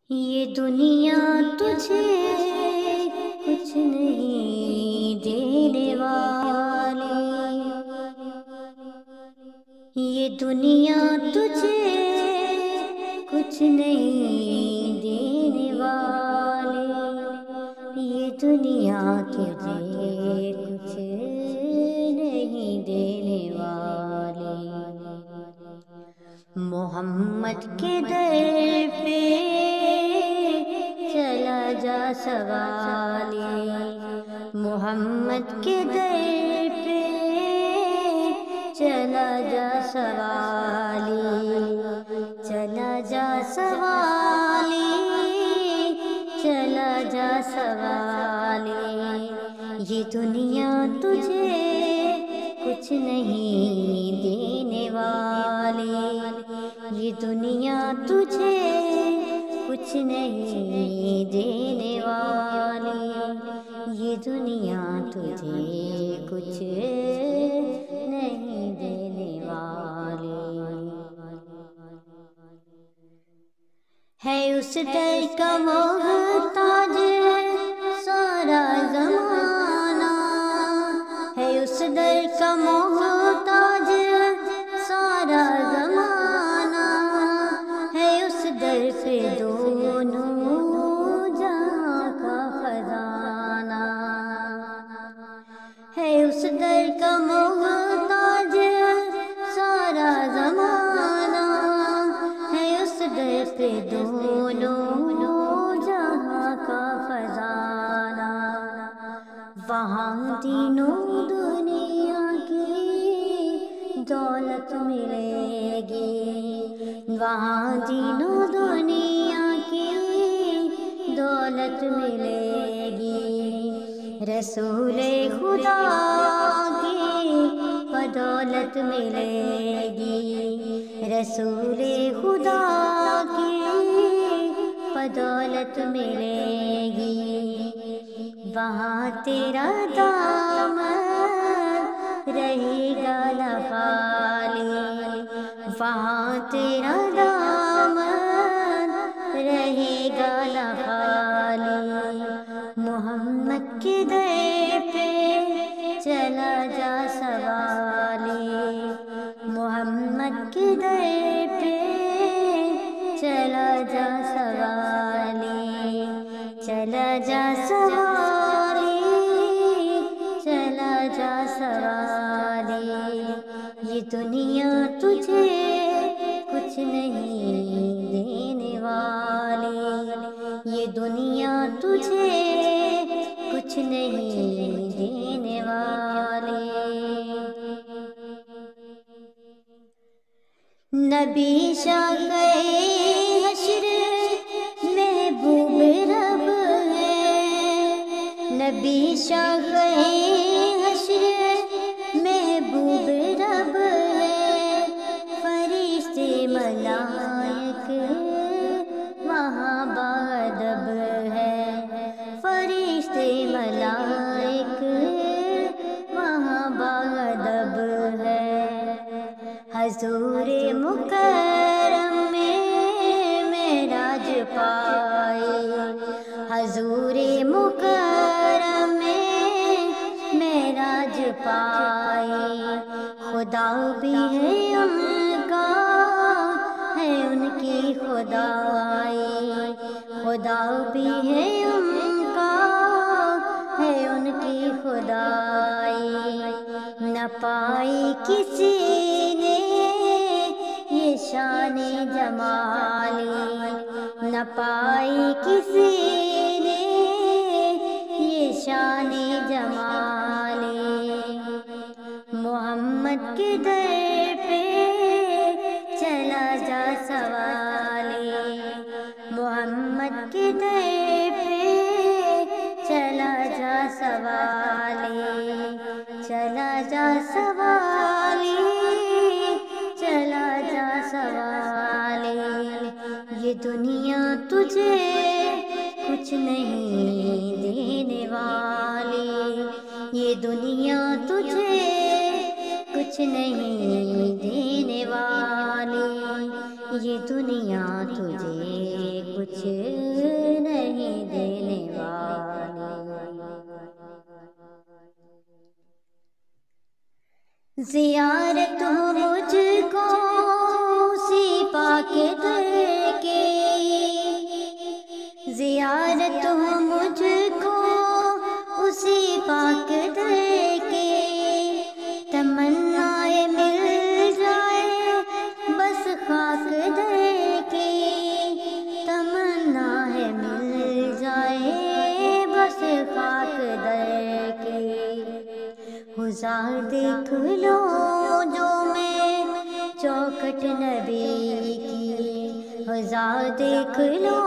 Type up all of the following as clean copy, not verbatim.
یہ دنیا تجھے کچھ نہیں دینے والی، یہ دنیا تجھے کچھ نہیں دینے والی، یہ دنیا تجھے کچھ نہیں دینے والی۔ محمد کے در پہ چلا جا سوالی، محمد کے در پہ چلا جا سوالی، چلا جا سوالی، چلا جا سوالی، یہ دنیا تجھے کچھ نہیں دینے والی، یہ دنیا تجھے کچھ نہیں دینے والی، یہ دنیا تجھے کچھ نہیں دینے والی۔ ہے اس در کا محتاج سارا زمانہ، ہے اس در کا محتاج سارا زمانہ، ہے اس در پہ دونوں جہاں کا خزانہ، ہے اس در کا محتاج سارا زمانہ، ہے اس در پہ دونوں جہاں کا خزانہ۔ وہاں تینوں دنیا کی دولت ملے گی، وہاں تینوں دنیا کی دولت ملے گی، رسول خدا کی بدولت ملے گی، رسول خدا کی بدولت ملے گی، وہاں تیرا دامن رہے گا لخالی، وہاں تیرا دامن رہے گا لخالی، محمد کے در پہ چلا جا سوالی، محمد کے در پہ چلا جا سوالی، چلا جا سوالی، چلا جا سوالی، یہ دنیا تجھے کچھ نہیں دینے والی، یہ دنیا تجھے کچھ نہیں دینے والی۔ نبی شاہ حشر محبوب رب ہے، نبی شاہ حشر محبوب رب ہے، فرشتے ملائک وہاں بادب ہے، فرشتے ملائک وہاں بادب ہے، حضور مکرم میں معراج پائی، حضور مکرم میں معراج پائی، خدا بھی ہے ان کا ہے ان کی خدائی، خدا بھی ہے ان کا ہے ان کی خدائی، نہ پائی کسی نے یہ شان جمالی، نہ پائی کسی نے یہ شان جمالی، محمد کے در پہ چلا جا سوالی، محمد کے در پہ چلا جا سوالی، چلا جا سوالی، چلا جا سوالی، یہ دنیا تجھے کچھ نہیں دینے والی، یہ دنیا تجھے کچھ نہیں دینے والی، یہ دنیا تجھے کچھ زیارت ہو مجھ کو اسی پاک در کی، زیارت ہو مجھ کو اسی پاک در کی، تمنائے مل جائے بس خاک در کی، تمنائے مل جائے بس خاک در کی۔ گزار دیکھ لو جو میں چوکھٹ نبی کی، گزار دیکھ لو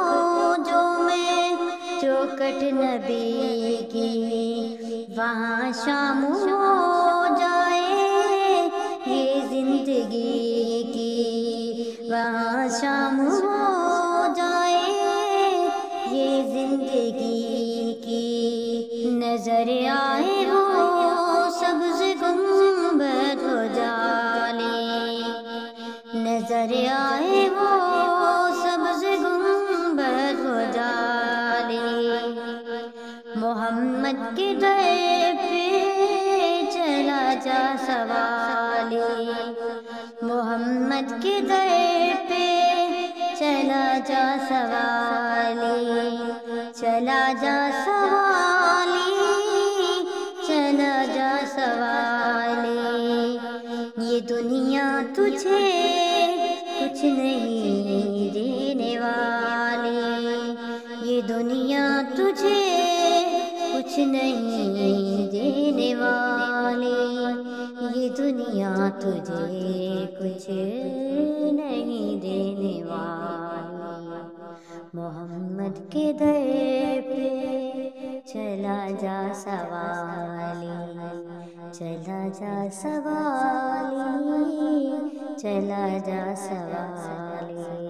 جو میں چوکھٹ نبی کی، وہاں شام ہو جائے یہ زندگی کی، وہاں شام ہو جائے یہ زندگی کی، نظر آئے وہ سبز گنبد و جالی، نظر آئے وہ سبز گنبد و جالی، محمد کے در پہ چلا جا سوالی، محمد کے در پہ چلا جا سوالی، چلا جا سوالی، چلا جا سوالی، یہ دنیا تجھے کچھ نہیں دینے والی، یہ دنیا تجھے کچھ نہیں دینے والی، یہ دنیا تجھے کچھ نہیں دینے والی، محمد کے در پہ چلا جا سوالی، چلا جا سوالی، چلا جا سوالی۔